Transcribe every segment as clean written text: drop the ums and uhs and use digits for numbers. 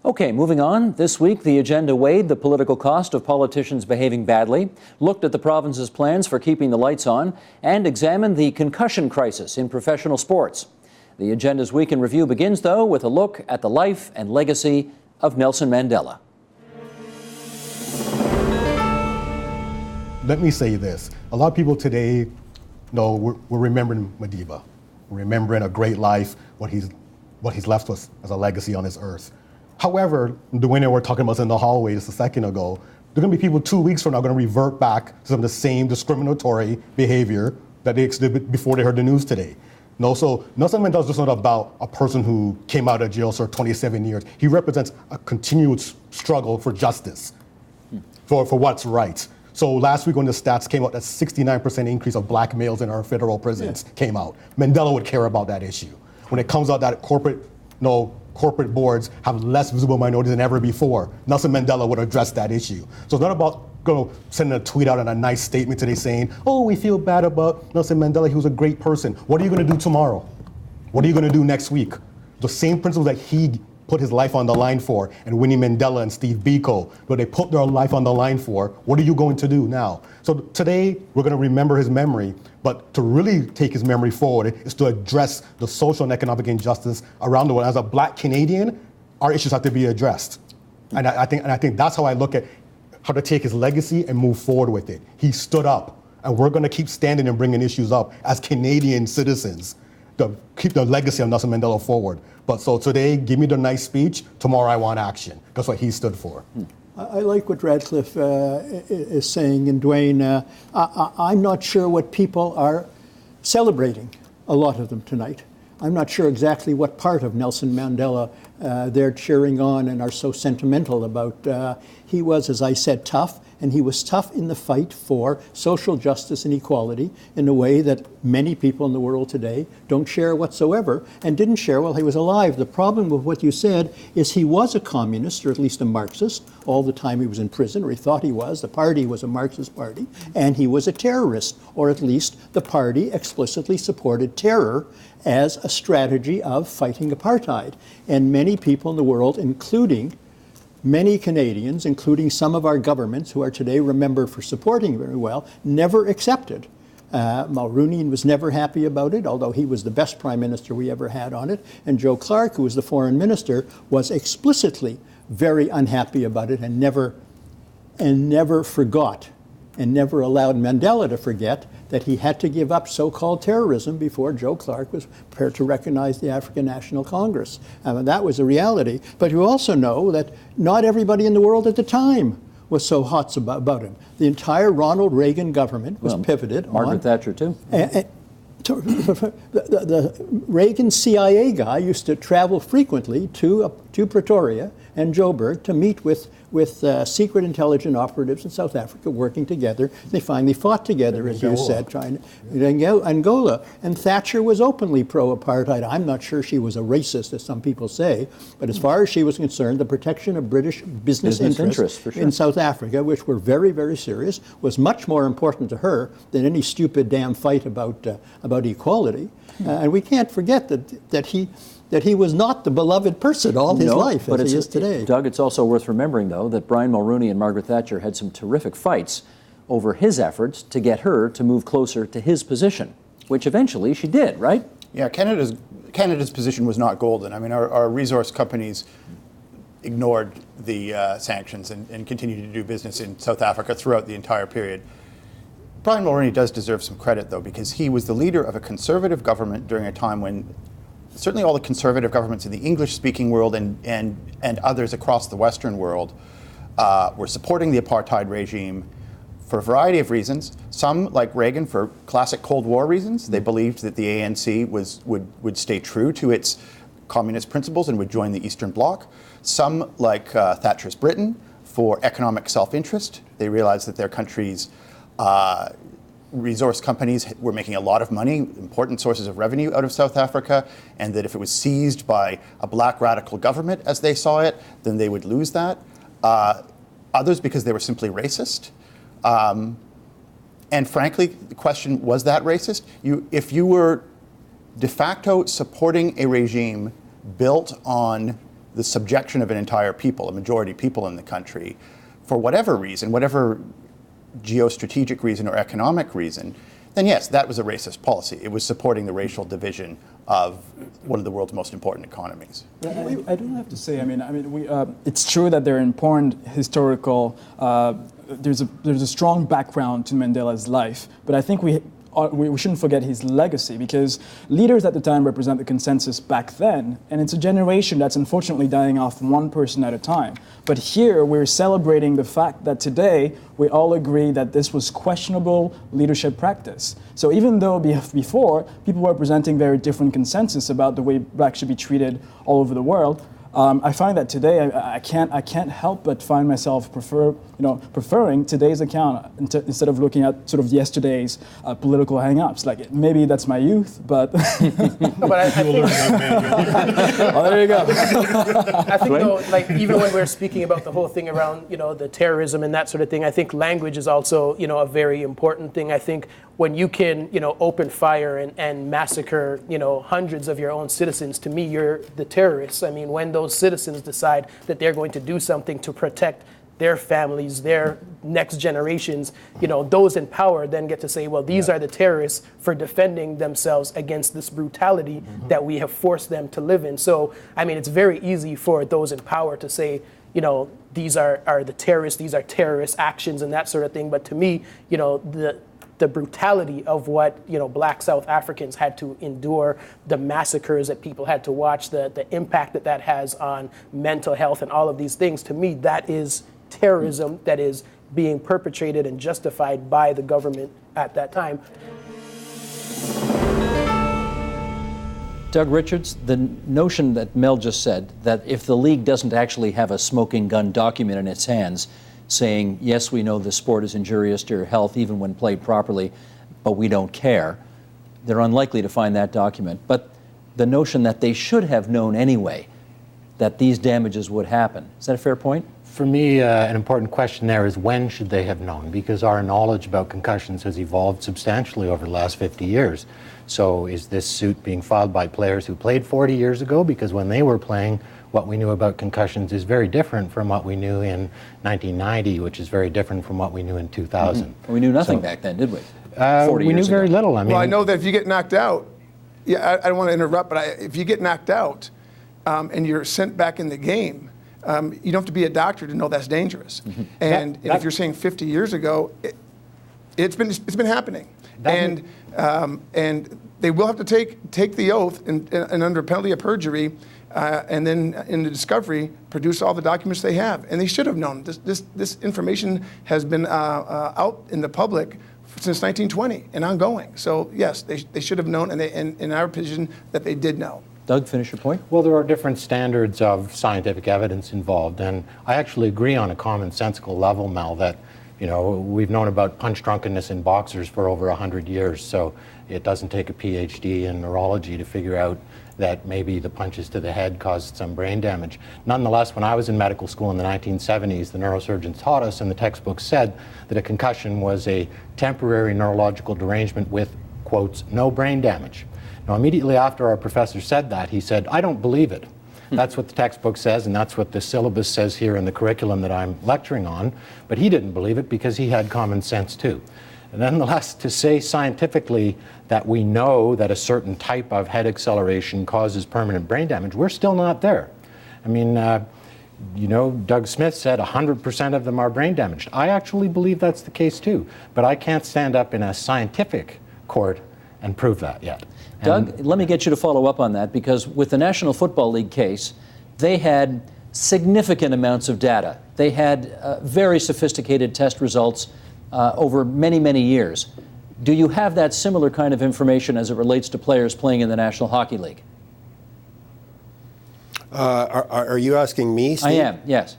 Okay, moving on. This week, the agenda weighed the political cost of politicians behaving badly, looked at the province's plans for keeping the lights on, and examined the concussion crisis in professional sports. The agenda's week in review begins, though, with a look at the life and legacy of Nelson Mandela. Let me say this. A lot of people today know we're remembering Madiba. We're remembering a great life, what he's left us as a legacy on this earth. However, the way we're talking about in the hallway just a second ago, there are going to be people 2 weeks from now going to revert back to some of the same discriminatory behavior that they exhibited before they heard the news today. No, so Nelson Mandela is just not about a person who came out of jail for 27 years. He represents a continued struggle for justice, for what's right. So last week when the stats came out, that 69% increase of black males in our federal prisons came out. Mandela would care about that issue. When it comes out that corporate boards have less visible minorities than ever before, Nelson Mandela would address that issue. So it's not about sending a tweet out and a nice statement today saying, oh, we feel bad about Nelson Mandela, he was a great person. What are you going to do tomorrow? What are you going to do next week? The same principles that he put his life on the line for, and Winnie Mandela and Steve Biko, what they put their life on the line for, what are you going to do now? So today, we're going to remember his memory, but to really take his memory forward is to address the social and economic injustice around the world. As a black Canadian, our issues have to be addressed. And I think that's how I look at how to take his legacy and move forward with it. He stood up, and we're going to keep standing and bringing issues up as Canadian citizens to keep the legacy of Nelson Mandela forward. But so today, give me the nice speech. Tomorrow, I want action. That's what he stood for. I like what Radcliffe is saying, and Dwayne, I'm not sure what people are celebrating, a lot of them tonight. I'm not sure exactly what part of Nelson Mandela they're cheering on and are so sentimental about. He was, as I said, tough, and he was tough in the fight for social justice and equality in a way that many people in the world today don't share whatsoever, and didn't share while he was alive. The problem with what you said is he was a communist, or at least a Marxist, all the time he was in prison, or he thought he was. The party was a Marxist party, and he was a terrorist, or at least the party explicitly supported terror as a strategy of fighting apartheid. And many people in the world, including many Canadians, including some of our governments who are today remembered for supporting very well, never accepted. Mulroney was never happy about it, although he was the best prime minister we ever had on it. And Joe Clark, who was the foreign minister, was explicitly very unhappy about it and never forgot and never allowed Mandela to forget that he had to give up so-called terrorism before Joe Clark was prepared to recognize the African National Congress. That was a reality. But you also know that not everybody in the world at the time was so hot about him. The entire Ronald Reagan government was pivoted Margaret Thatcher, too. The Reagan CIA guy used to travel frequently to Pretoria and Joburg to meet with secret intelligence operatives in South Africa working together. They finally fought together, as you said, trying to Angola. And Thatcher was openly pro-apartheid. I'm not sure she was a racist, as some people say, but as far as she was concerned, the protection of British business interests for sure. in South Africa, which were very, very serious, was much more important to her than any stupid damn fight about equality. And we can't forget that he was not the beloved person all his life as he is today. Doug, it's also worth remembering, though, that Brian Mulroney and Margaret Thatcher had some terrific fights over his efforts to get her to move closer to his position, which eventually she did, right? Yeah, Canada's position was not golden. I mean, our resource companies ignored the sanctions and continued to do business in South Africa throughout the entire period. Brian Mulroney does deserve some credit, though, because he was the leader of a conservative government during a time when certainly all the conservative governments in the English-speaking world and others across the Western world were supporting the apartheid regime for a variety of reasons. Some, like Reagan, for classic Cold War reasons. They believed that the ANC would stay true to its communist principles and would join the Eastern Bloc. Some, like Thatcher's Britain, for economic self-interest. They realized that their country's resource companies were making a lot of money, important sources of revenue out of South Africa, and that if it was seized by a black radical government, as they saw it, then they would lose that. Others because they were simply racist. And frankly, the question, was that racist? If you were de facto supporting a regime built on the subjection of an entire people, a majority people in the country, for whatever reason, whatever geostrategic reason or economic reason, then yes, that was a racist policy. It was supporting the racial division of one of the world's most important economies. I do have to say, it's true that there are important historical, there's a strong background to Mandela's life, but I think we shouldn't forget his legacy, because leaders at the time represent the consensus back then, and it's a generation that's unfortunately dying off one person at a time. But here we're celebrating the fact that today we all agree that this was questionable leadership practice. So even though before people were presenting very different consensus about the way blacks should be treated all over the world, I find that today I can't help but find myself preferring today's account instead of looking at sort of yesterday's political hang-ups. Like, maybe that's my youth, but No, but I think, oh, there you go. I think though, like, even when we're speaking about the whole thing around, the terrorism and that sort of thing, I think language is also, a very important thing. I think when you can, open fire and massacre, hundreds of your own citizens, to me, you're the terrorists. I mean, when those citizens decide that they're going to do something to protect their families, their next generations, those in power then get to say, well, these are the terrorists for defending themselves against this brutality that we have forced them to live in. So, I mean, it's very easy for those in power to say, these are the terrorists, these are terrorist actions and that sort of thing. But to me, the brutality of what Black South Africans had to endure, the massacres that people had to watch, the impact that has on mental health and all of these things, to me, that is terrorism that is being perpetrated and justified by the government at that time. Doug Richards, the notion that Mel just said, that if the league doesn't actually have a smoking gun document in its hands saying, yes, we know the sport is injurious to your health even when played properly, but we don't care, they're unlikely to find that document. But the notion that they should have known anyway that these damages would happen, is that a fair point? For me, an important question there is, when should they have known? Because our knowledge about concussions has evolved substantially over the last 50 years. So is this suit being filed by players who played 40 years ago? Because when they were playing, what we knew about concussions is very different from what we knew in 1990, which is very different from what we knew in 2000. We knew nothing back then, did we? We knew very little. Well, I know that if you get knocked out, I don't want to interrupt, but if you get knocked out and you're sent back in the game, you don't have to be a doctor to know that's dangerous. And if you're saying 50 years ago, it's been happening. And they will have to take the oath and under penalty of perjury, and then in the discovery, produce all the documents they have. And they should have known. This information has been out in the public since 1920 and ongoing. So yes, they should have known, and in our position, that they did know. Doug, finish your point. Well, there are different standards of scientific evidence involved, and I actually agree on a commonsensical level, Mel, that we've known about punch drunkenness in boxers for over 100 years, so it doesn't take a PhD in neurology to figure out that maybe the punches to the head caused some brain damage. Nonetheless, when I was in medical school in the 1970s, the neurosurgeons taught us, and the textbook said that a concussion was a temporary neurological derangement with, quotes, no brain damage. Now, immediately after our professor said that, he said, I don't believe it. That's what the textbook says, and that's what the syllabus says here in the curriculum that I'm lecturing on. But he didn't believe it because he had common sense too. And nonetheless, to say scientifically that we know that a certain type of head acceleration causes permanent brain damage, we're still not there. I mean, Doug Smith said 100% of them are brain damaged. I actually believe that's the case too, but I can't stand up in a scientific court and prove that yet. Doug, let me get you to follow up on that, because with the National Football League case, they had significant amounts of data. They had very sophisticated test results over many, many years. Do you have that similar kind of information as it relates to players playing in the National Hockey League? Are you asking me, Steve? I am, yes.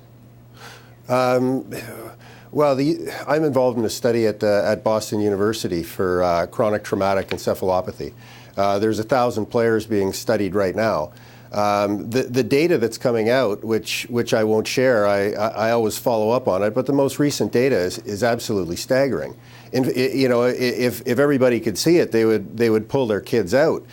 Well, I'm involved in a study at Boston University for chronic traumatic encephalopathy. There's 1,000 players being studied right now. The data that's coming out, which I won't share, I always follow up on it, but the most recent data is absolutely staggering. And if everybody could see it, they would pull their kids out.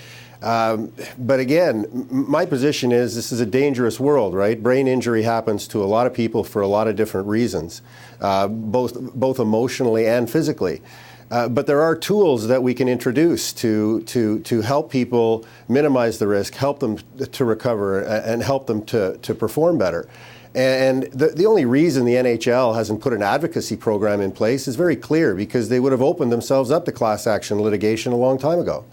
But again, my position is this is a dangerous world, right? Brain injury happens to a lot of people for a lot of different reasons, both emotionally and physically. But there are tools that we can introduce to help people minimize the risk, help them to recover, and help them to perform better. And the only reason the NHL hasn't put an advocacy program in place is very clear, because they would have opened themselves up to class action litigation a long time ago.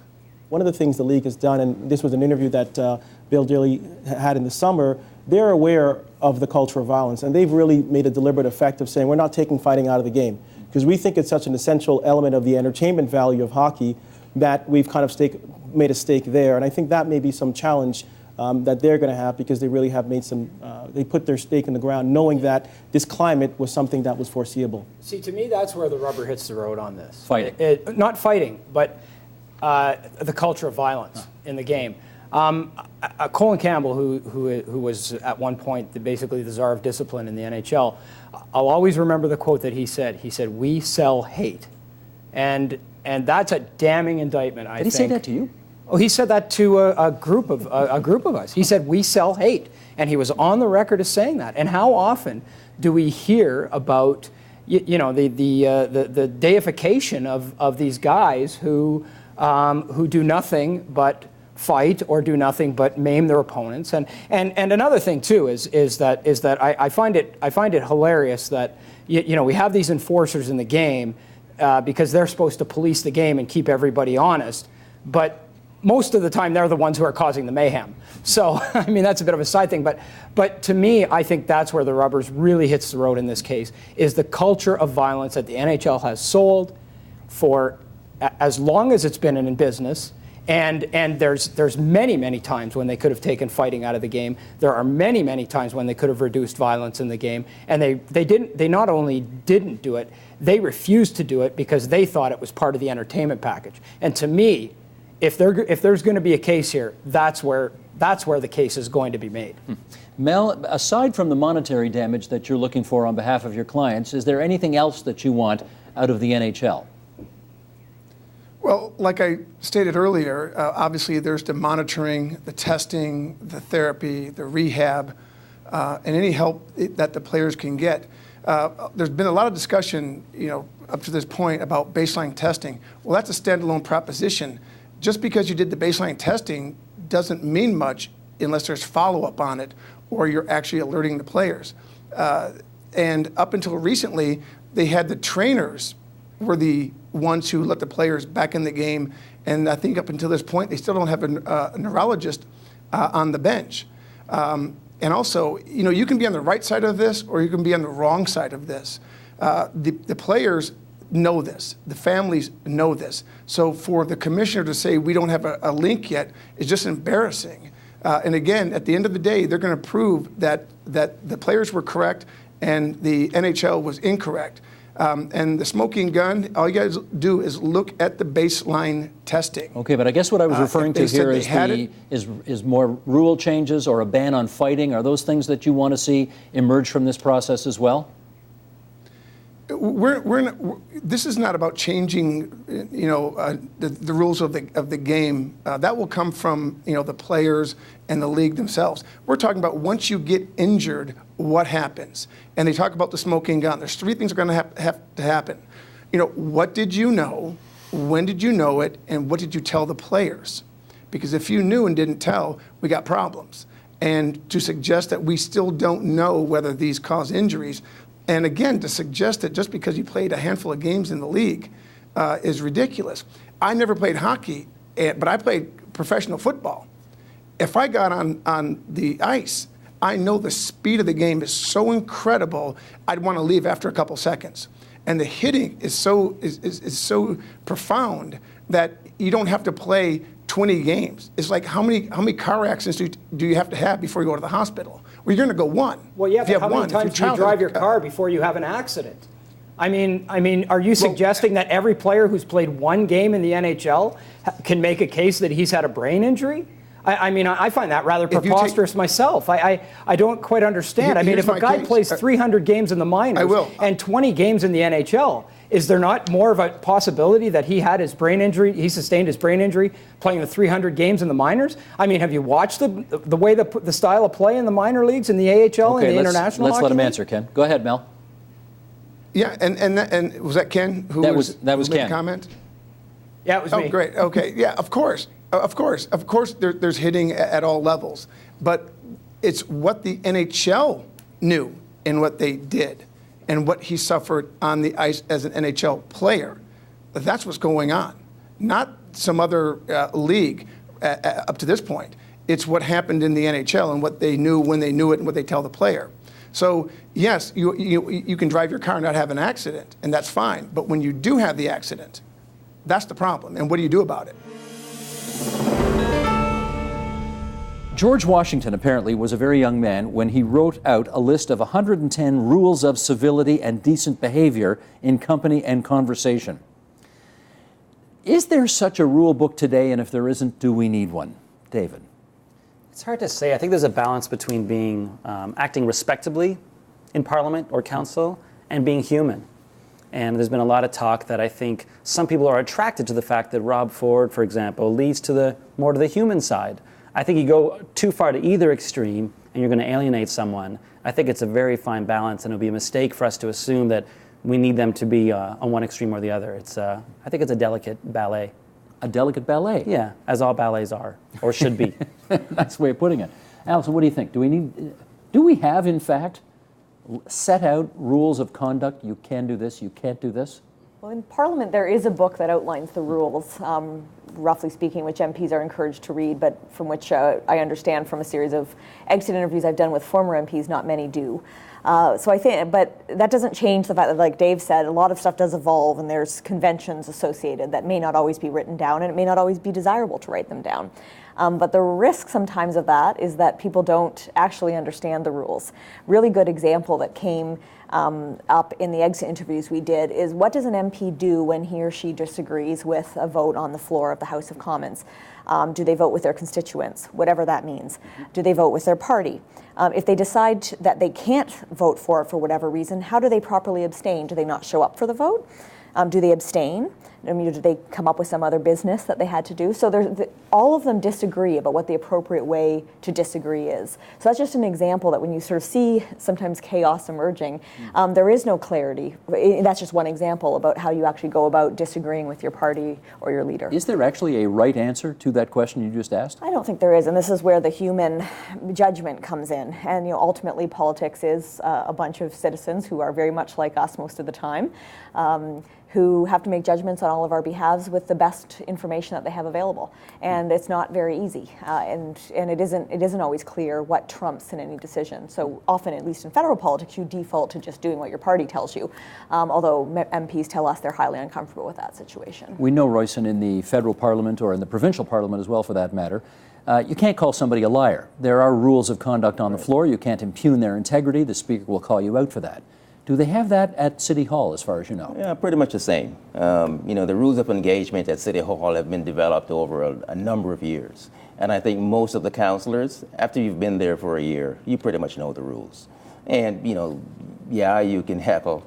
One of the things the league has done, and this was an interview that Bill Daly had in the summer, they're aware of the culture of violence, and they've really made a deliberate effect of saying we're not taking fighting out of the game, because we think it's such an essential element of the entertainment value of hockey that we've kind of made a stake there. And I think that may be some challenge that they're going to have, because they really have made some, they put their stake in the ground knowing that this climate was something that was foreseeable. See, to me, that's where the rubber hits the road on this. Fighting. Not fighting, but the culture of violence in the game. Colin Campbell, who was at one point basically the czar of discipline in the NHL, I'll always remember the quote that he said. He said, "We sell hate," and that's a damning indictment. I think. Did he say that to you? Oh, he said that to a group of us. He said, "We sell hate," and he was on the record as saying that. And how often do we hear about, the deification of these guys who do nothing but fight or do nothing but maim their opponents? And another thing too is that I find it hilarious that we have these enforcers in the game because they're supposed to police the game and keep everybody honest, but most of the time they're the ones who are causing the mayhem. So I mean, that's a bit of a side thing, but to me, I think that's where the rubber really hits the road in this case, is the culture of violence that the NHL has sold for as long as it's been in business. And there's many times when they could have taken fighting out of the game. There are many times when they could have reduced violence in the game, and they not only didn't do it, they refused to do it because they thought it was part of the entertainment package. And to me, if there's going to be a case here, that's where the case is going to be made. Mel, aside from the monetary damage that you're looking for on behalf of your clients, is there anything else that you want out of the NHL? Well, like I stated earlier, obviously there's the monitoring, the testing, the therapy, the rehab, and any help that the players can get. There's been a lot of discussion, up to this point about baseline testing. Well, that's a standalone proposition. Just because you did the baseline testing doesn't mean much unless there's follow-up on it or you're actually alerting the players. And up until recently, they had the trainers were the ones who let the players back in the game. And I think up until this point, they still don't have a neurologist on the bench. And also, you can be on the right side of this or you can be on the wrong side of this. The players know this. The families know this. So for the commissioner to say we don't have a link yet is just embarrassing. And again, at the end of the day, they're going to prove that the players were correct and the NHL was incorrect. And the smoking gun, all you guys do is look at the baseline testing. Okay, but I guess what I was referring to here is more rule changes or a ban on fighting. Are those things that you want to see emerge from this process as well? This is not about changing, the rules of the game. That will come from, the players and the league themselves. We're talking about once you get injured, what happens? And they talk about the smoking gun. There's three things that are going to have to happen. What did you know? When did you know it? And what did you tell the players? Because if you knew and didn't tell, we got problems. And to suggest that we still don't know whether these cause injuries, and again, to suggest that just because you played a handful of games in the league is ridiculous. I never played hockey, but I played professional football. If I got on the ice, I know the speed of the game is so incredible, I'd want to leave after a couple seconds. And the hitting is so profound that you don't have to play 20 games. It's like how many car accidents do you have to have before you go to the hospital? Well, you're going to go one. Well, yeah, but how many times do you drive your car before you have an accident? I mean, are you suggesting that every player who's played one game in the NHL can make a case that he's had a brain injury? I mean, I find that rather preposterous myself. I don't quite understand. I mean, if a guy plays 300 games in the minors and 20 games in the NHL, is there not more of a possibility that he had his brain injury, he sustained his brain injury playing the 300 games in the minors? I mean, have you watched the way the style of play in the minor leagues, in the AHL, and the international let's hockey let him league? answer, Ken. Go ahead, Mel. Yeah, and was that Ken who that was made Ken. the comment? Yeah, it was me. Oh, great. Okay. Yeah, of course. There's hitting at all levels. But it's what the NHL knew and what they did and what he suffered on the ice as an NHL player. That's what's going on, not some other league up to this point. It's what happened in the NHL and what they knew when they knew it and what they tell the player. So, yes, you can drive your car and not have an accident, and that's fine. But when you do have the accident, that's the problem. And what do you do about it? George Washington apparently was a very young man when he wrote out a list of 110 rules of civility and decent behavior in company and conversation. Is there such a rule book today? And if there isn't, do we need one? David. It's hard to say. I think there's a balance between being acting respectably in Parliament or Council and being human. And there's been a lot of talk that I think some people are attracted to the fact that Rob Ford, for example, leads to more to the human side. I think you go too far to either extreme and you're going to alienate someone. I think it's a very fine balance, and it would be a mistake for us to assume that we need them to be on one extreme or the other. I think it's a delicate ballet. A delicate ballet? Yeah, as all ballets are, or should be. That's the way of putting it. Alison, what do you think? Do we have, in fact, set out rules of conduct? You can do this, you can't do this? Well, in Parliament, there is a book that outlines the rules, roughly speaking, which MPs are encouraged to read, but from which I understand from a series of exit interviews I've done with former MPs, not many do. So I think, but that doesn't change the fact that, like Dave said, a lot of stuff does evolve, and there's conventions associated that may not always be written down, and it may not always be desirable to write them down. But the risk sometimes of that is that people don't actually understand the rules. Really good example that came up in the exit interviews we did is, what does an MP do when he or she disagrees with a vote on the floor of the House of Commons? Do they vote with their constituents, whatever that means? Do they vote with their party? If they decide that they can't vote for it for whatever reason, how do they properly abstain? Do they not show up for the vote? Do they abstain? I mean, did they come up with some other business that they had to do? So all of them disagree about what the appropriate way to disagree is. So that's just an example that when you sort of see sometimes chaos emerging, there is no clarity. That's just one example about how you actually go about disagreeing with your party or your leader. Is there actually a right answer to that question you just asked? I don't think there is, and this is where the human judgment comes in. And ultimately, politics is a bunch of citizens who are very much like us most of the time, who have to make judgments on all of our behalves with the best information that they have available, and it's not very easy, and it isn't always clear what trumps in any decision. So often, at least in federal politics, you default to just doing what your party tells you, although MPs tell us they're highly uncomfortable with that situation. We know, Royson, in the federal parliament, or in the provincial parliament as well for that matter, you can't call somebody a liar. There are rules of conduct on the floor. You can't impugn their integrity. The speaker will call you out for that. Do they have that at City Hall, as far as you know? Yeah, pretty much the same. The rules of engagement at City Hall have been developed over a number of years. And I think most of the councilors, after you've been there for a year, you pretty much know the rules. And, yeah, you can heckle,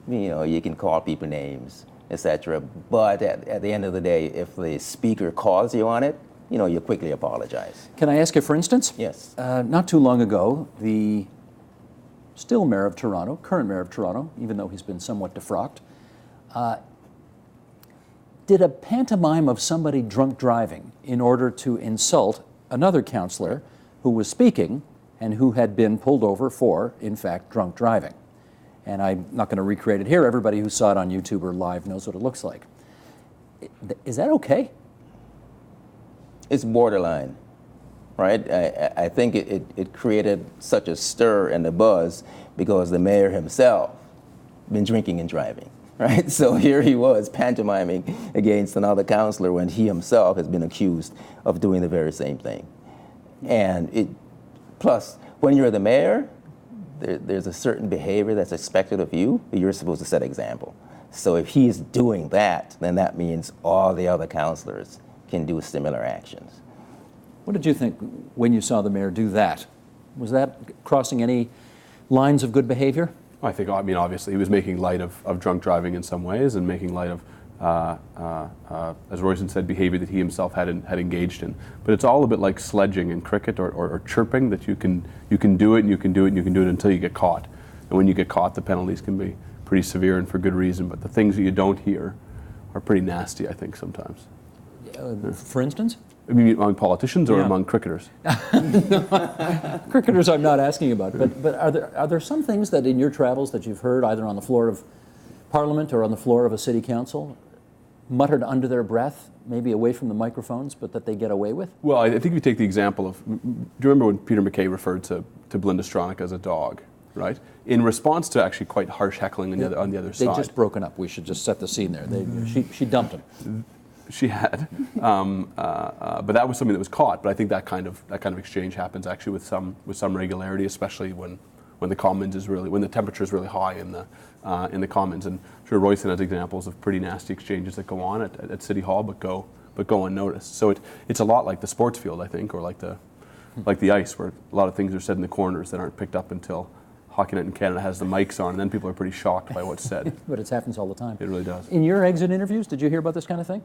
you can call people names, etc. But at the end of the day, if the speaker calls you on it, you quickly apologize. Can I ask you, for instance? Yes. Not too long ago, the still mayor of Toronto, current mayor of Toronto, even though he's been somewhat defrocked, did a pantomime of somebody drunk driving in order to insult another councillor who was speaking and who had been pulled over for, in fact, drunk driving. And I'm not going to recreate it here. Everybody who saw it on YouTube or live knows what it looks like. Is that okay? It's borderline. Right? I think it created such a stir and a buzz because the mayor himself been drinking and driving, right? So here he was pantomiming against another councillor when he himself has been accused of doing the very same thing. And plus, when you're the mayor, there's a certain behavior that's expected of you. You're supposed to set example. So if he's doing that, then that means all the other councillors can do similar actions. What did you think when you saw the mayor do that? Was that crossing any lines of good behavior? I think, I mean, obviously he was making light of drunk driving in some ways and making light of, as Royson said, behavior that he himself had engaged in. But it's all a bit like sledging in cricket or chirping, that you can do it and you can do it and you can do it until you get caught. And when you get caught, the penalties can be pretty severe and for good reason. But the things that you don't hear are pretty nasty, I think, sometimes. For instance? I mean, among politicians or among cricketers? Cricketers I'm not asking about, but are there some things that in your travels that you've heard either on the floor of Parliament or on the floor of a city council, muttered under their breath, maybe away from the microphones, but that they get away with? Well, I think if you take the example of, do you remember when Peter MacKay referred to Belinda Stronach as a dog, right? In response to actually quite harsh heckling on the other side. They'd just broken up. We should just set the scene there. She dumped him. She had, but that was something that was caught. But I think that kind of exchange happens actually with some regularity, especially when the Commons is really, when the temperature is really high in the Commons. And I'm sure Royson has examples of pretty nasty exchanges that go on at City Hall, but go unnoticed. So it's a lot like the sports field, I think, or like the ice, where a lot of things are said in the corners that aren't picked up until Hockey Night in Canada has the mics on, and then people are pretty shocked by what's said. But it happens all the time. It really does. In your exit interviews, did you hear about this kind of thing?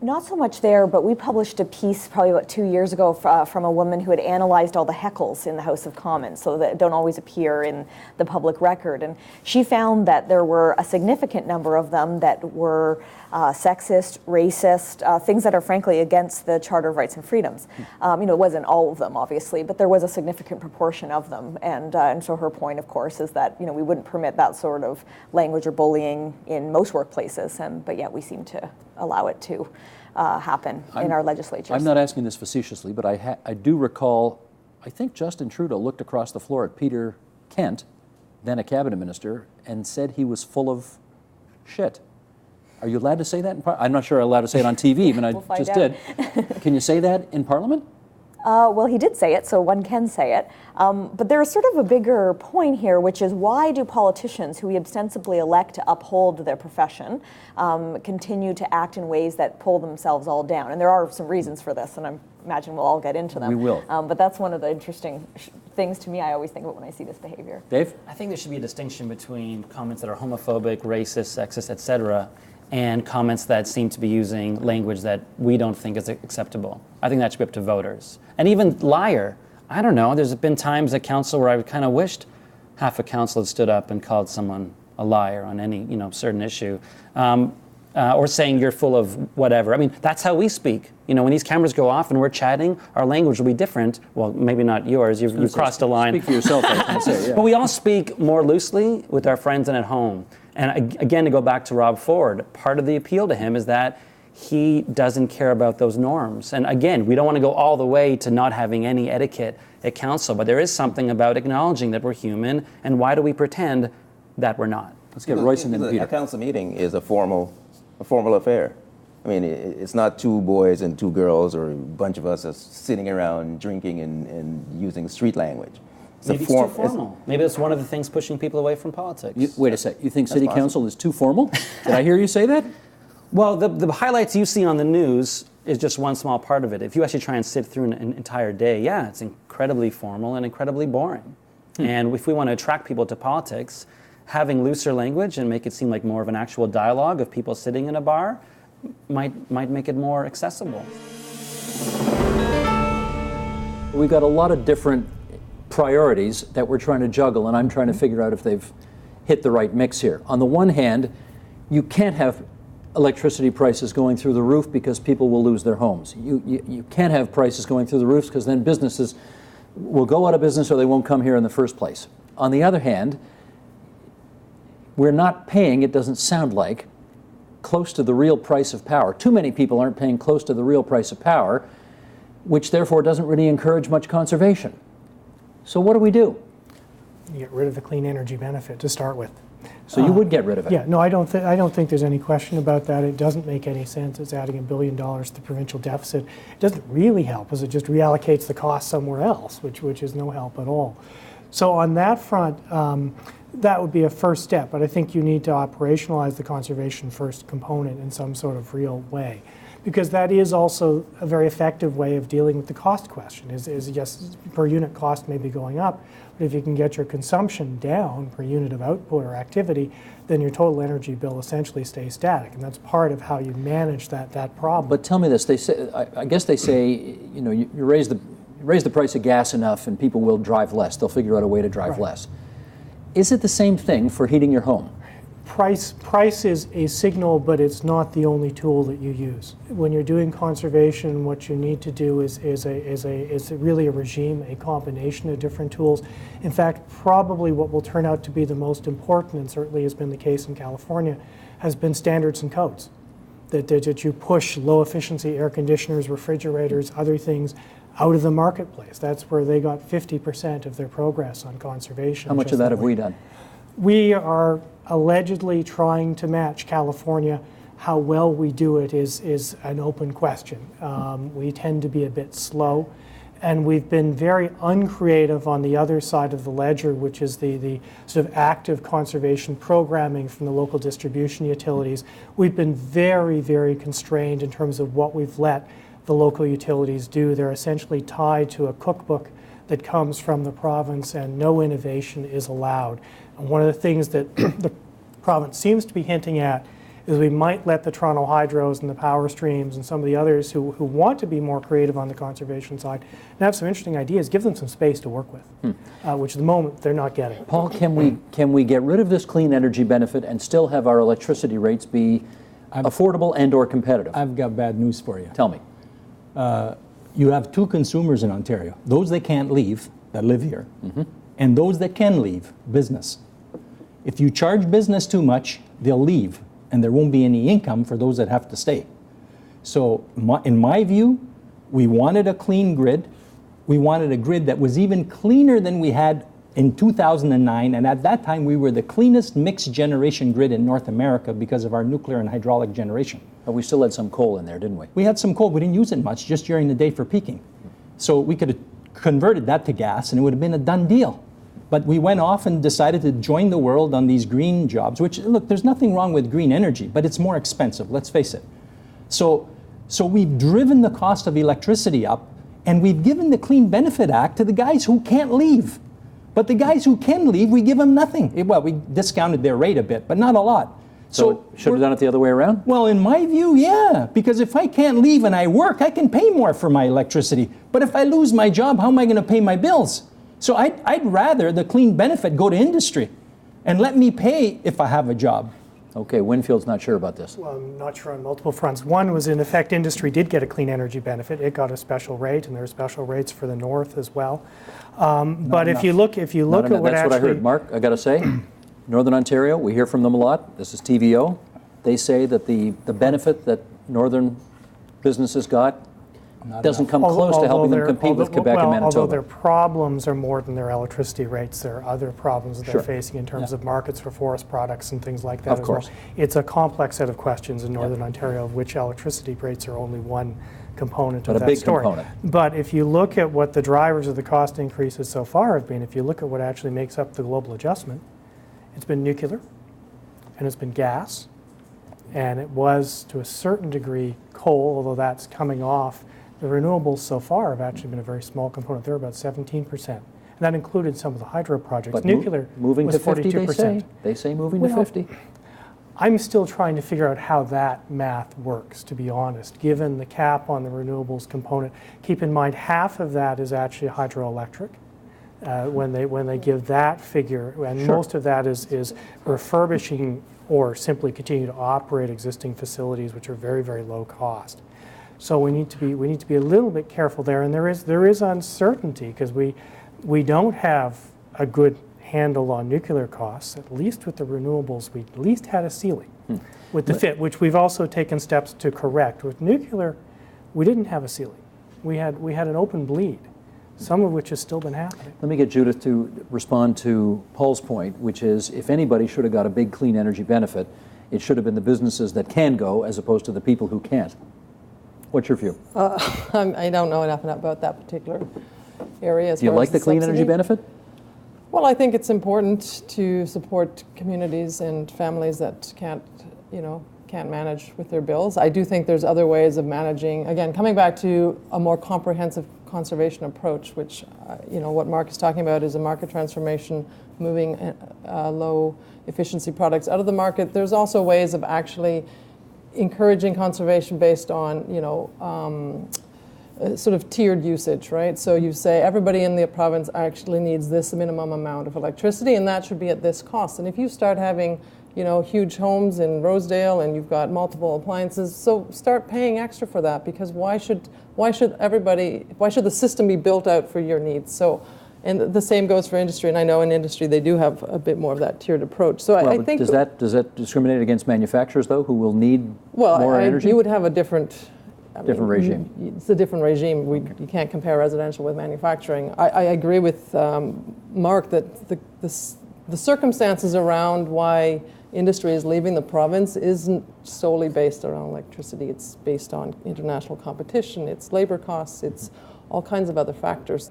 Not so much there, but we published a piece probably about 2 years ago from a woman who had analyzed all the heckles in the House of Commons, so that don't always appear in the public record. And she found that there were a significant number of them that were sexist, racist, things that are frankly against the Charter of Rights and Freedoms. It wasn't all of them, obviously, but there was a significant proportion of them. And so her point, of course, is that we wouldn't permit that sort of language or bullying in most workplaces, but yet we seem to allow it to happen in our legislatures. I'm not asking this facetiously, but I do recall, I think Justin Trudeau looked across the floor at Peter Kent, then a cabinet minister, and said he was full of shit. Are you allowed to say that in Parliament? I'm not sure I'm allowed to say it on TV, but We'll I just out. did. Can you say that in Parliament? Well, he did say it, so one can say it. But there is sort of a bigger point here, which is why do politicians who we ostensibly elect to uphold their profession continue to act in ways that pull themselves all down? And there are some reasons for this, and I imagine we'll all get into them. We will. But that's one of the interesting things to me I always think about when I see this behavior. Dave? I think there should be a distinction between comments that are homophobic, racist, sexist, etc., and comments that seem to be using language that we don't think is acceptable. I think that should be up to voters. And even liar, I don't know, there's been times at council where I kind of wished half a council had stood up and called someone a liar on any certain issue. Or saying you're full of whatever. I mean, that's how we speak. When these cameras go off and we're chatting, our language will be different. Well, maybe not yours, you've crossed a line. Speak for yourself, I can say, yeah. But we all speak more loosely with our friends and at home. And again, to go back to Rob Ford, part of the appeal to him is that he doesn't care about those norms. And again, we don't want to go all the way to not having any etiquette at council, but there is something about acknowledging that we're human, and why do we pretend that we're not? Let's get Royson and Peter. A council meeting is a formal affair. I mean, it's not two boys and two girls or a bunch of us sitting around drinking and using street language. Maybe it's too formal. Maybe it's one of the things pushing people away from politics. Wait a sec. You think city council is too formal? Did I hear you say that? Well, the highlights you see on the news is just one small part of it. If you actually try and sit through an entire day, yeah, it's incredibly formal and incredibly boring. And if we want to attract people to politics, having looser language and make it seem like more of an actual dialogue of people sitting in a bar might make it more accessible. We've got a lot of different priorities that we're trying to juggle, and I'm trying to figure out if they've hit the right mix here. On the one hand, you can't have electricity prices going through the roof because people will lose their homes. You can't have prices going through the roofs because then businesses will go out of business or they won't come here in the first place. On the other hand, we're not paying, it doesn't sound like, close to the real price of power. Too many people aren't paying close to the real price of power, which therefore doesn't really encourage much conservation. So what do we do? You get rid of the clean energy benefit to start with. So you would get rid of it? Yeah, no, I don't think there's any question about that. It doesn't make any sense. It's adding $1 billion to the provincial deficit. It doesn't really help, as it just reallocates the cost somewhere else, which is no help at all. So on that front, that would be a first step, but I think you need to operationalize the conservation first component in some sort of real way. because that is also a very effective way of dealing with the cost question. Is yes, per unit cost may be going up, but if you can get your consumption down per unit of output or activity, then your total energy bill essentially stays static, and that's part of how you manage that problem. But tell me this: they say, I guess they say, you know, you raise the price of gas enough, and people will drive less. They'll figure out a way to drive less. Is it the same thing for heating your home? Price is a signal, but it's not the only tool that you use. When you're doing conservation, what you need to do is really a regime, a combination of different tools. In fact, probably what will turn out to be the most important, and certainly has been the case in California, has been standards and codes. That you push low efficiency air conditioners, refrigerators, other things out of the marketplace. That's where they got 50% of their progress on conservation. How much of that have we done? We are allegedly trying to match California. How well we do it is an open question. We tend to be a bit slow, and we've been very uncreative on the other side of the ledger, which is the sort of active conservation programming from the local distribution utilities. We've been very, very constrained in terms of what we've let the local utilities do. They're essentially tied to a cookbook that comes from the province, and no innovation is allowed. And one of the things that the province seems to be hinting at is we might let the Toronto Hydros and the Power Streams and some of the others who want to be more creative on the conservation side and have some interesting ideas, give them some space to work with, which at the moment they're not getting. Paul, can we get rid of this clean energy benefit and still have our electricity rates be affordable and or competitive? I've got bad news for you. Tell me. You have two consumers in Ontario, those that can't leave, that live here, and those that can leave, business. If you charge business too much, they'll leave, and there won't be any income for those that have to stay. So in my view, we wanted a clean grid. We wanted a grid that was even cleaner than we had in 2009, and at that time we were the cleanest mixed generation grid in North America because of our nuclear and hydraulic generation. But we still had some coal in there, didn't we? We had some coal. We didn't use it much, just during the day for peaking. So we could have converted that to gas, and it would have been a done deal. But we went off and decided to join the world on these green jobs, which, look, there's nothing wrong with green energy, but it's more expensive, let's face it. So we've driven the cost of electricity up, and we've given the Clean Benefit Act to the guys who can't leave. But the guys who can leave, we give them nothing. Well, we discounted their rate a bit, but not a lot. So should have done it the other way around? Well, in my view, yeah, because if I can't leave and I work, I can pay more for my electricity. But if I lose my job, how am I going to pay my bills? So I'd rather the clean benefit go to industry and let me pay if I have a job. Okay, Winfield's not sure about this. Well, I'm not sure on multiple fronts. One was, in effect, industry did get a clean energy benefit. It got a special rate, and there are special rates for the north as well. But if you look at what that's actually... That's what I heard. Mark, I got to say, Northern Ontario, we hear from them a lot. This is TVO. They say that the benefit that northern businesses got doesn't come close to helping them compete with Quebec and Manitoba. Although their problems are more than their electricity rates, there are other problems that they're facing in terms of markets for forest products and things like that Of course. as well. It's a complex set of questions in Northern Ontario, of which electricity rates are only one component of But a that big story. component. But if you look at what the drivers of the cost increases so far have been, if you look at what actually makes up the global adjustment, it's been nuclear, and it's been gas, and it was, to a certain degree, coal, although that's coming off. The renewables so far have actually been a very small component. They're about 17%. And that included some of the hydro projects. But nuclear moving was to 50, 42%. they say moving to 50. I'm still trying to figure out how that math works, to be honest, given the cap on the renewables component. Keep in mind, half of that is actually hydroelectric. When they give that figure, and most of that is refurbishing or simply continue to operate existing facilities, which are very, very low cost. So we need to be a little bit careful there, and there is uncertainty because we don't have a good handle on nuclear costs. At least with the renewables, we at least had a ceiling with the FIT, which we've also taken steps to correct. With nuclear, we didn't have a ceiling. We had an open bleed, some of which has still been happening. Let me get Judith to respond to Paul's point, which is if anybody should have got a big clean energy benefit, it should have been the businesses that can go as opposed to the people who can't. What's your view? I don't know enough about that particular area. Do you like the clean energy benefit? Well, I think it's important to support communities and families that can't, can't manage with their bills. I do think there's other ways of managing. Again, coming back to a more comprehensive conservation approach, which what Mark is talking about is a market transformation, moving low efficiency products out of the market. There's also ways of actually encouraging conservation based on sort of tiered usage, right? So you say everybody in the province actually needs this minimum amount of electricity, and that should be at this cost. And if you start having huge homes in Rosedale and you've got multiple appliances, so start paying extra for that, because why should the system be built out for your needs? So, and the same goes for industry, and I know in industry they do have a bit more of that tiered approach. So I think does that discriminate against manufacturers though, who will need more energy? You would have a different regime. It's a different regime. You can't compare residential with manufacturing. I agree with Mark that the circumstances around why industry is leaving the province isn't solely based around electricity. It's based on international competition, it's labor costs, it's all kinds of other factors.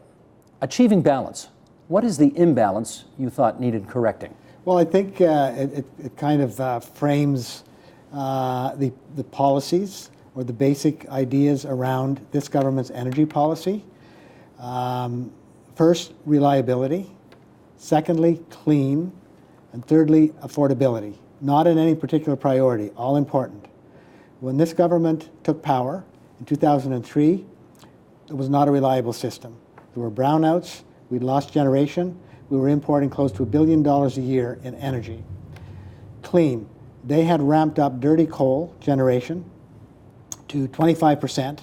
Achieving balance. What is the imbalance you thought needed correcting? Well, I think it kind of frames the policies or the basic ideas around this government's energy policy. First, reliability. Secondly, clean. And thirdly, affordability. Not in any particular priority, all important. When this government took power in 2003, it was not a reliable system. There were brownouts, we'd lost generation, we were importing close to $1 billion a year in energy. Clean. They had ramped up dirty coal generation to 25%.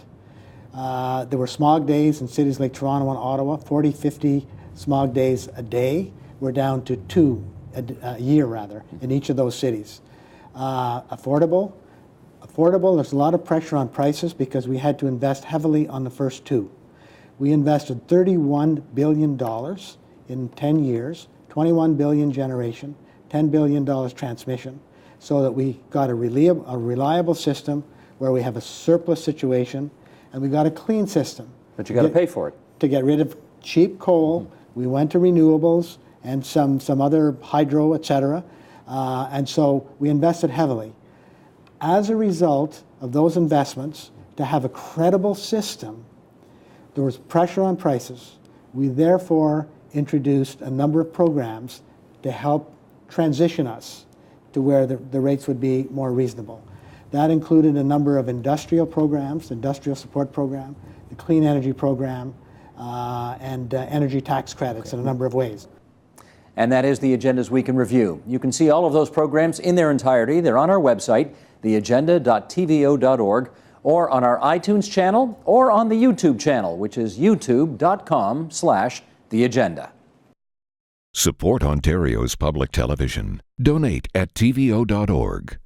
There were smog days in cities like Toronto and Ottawa, 40, 50 smog days a day. We're down to 2 a year, rather, in each of those cities. Affordable. There's a lot of pressure on prices because we had to invest heavily on the first 2. We invested $31 billion in 10 years, $21 billion generation, $10 billion transmission, so that we got a reliable system where we have a surplus situation, and we got a clean system. But you got to pay for it. To get rid of cheap coal, we went to renewables and some other hydro, et cetera, and so we invested heavily. As a result of those investments, to have a credible system, there was pressure on prices. We therefore introduced a number of programs to help transition us to where the rates would be more reasonable. That included a number of industrial programs, industrial support program, the clean energy program, and energy tax credits in a number of ways. And that is the Agenda's Week in Review. You can see all of those programs in their entirety. They're on our website, theagenda.tvo.org, or on our iTunes channel, or on the YouTube channel, which is youtube.com/theagenda. Support Ontario's public television. Donate at tvo.org.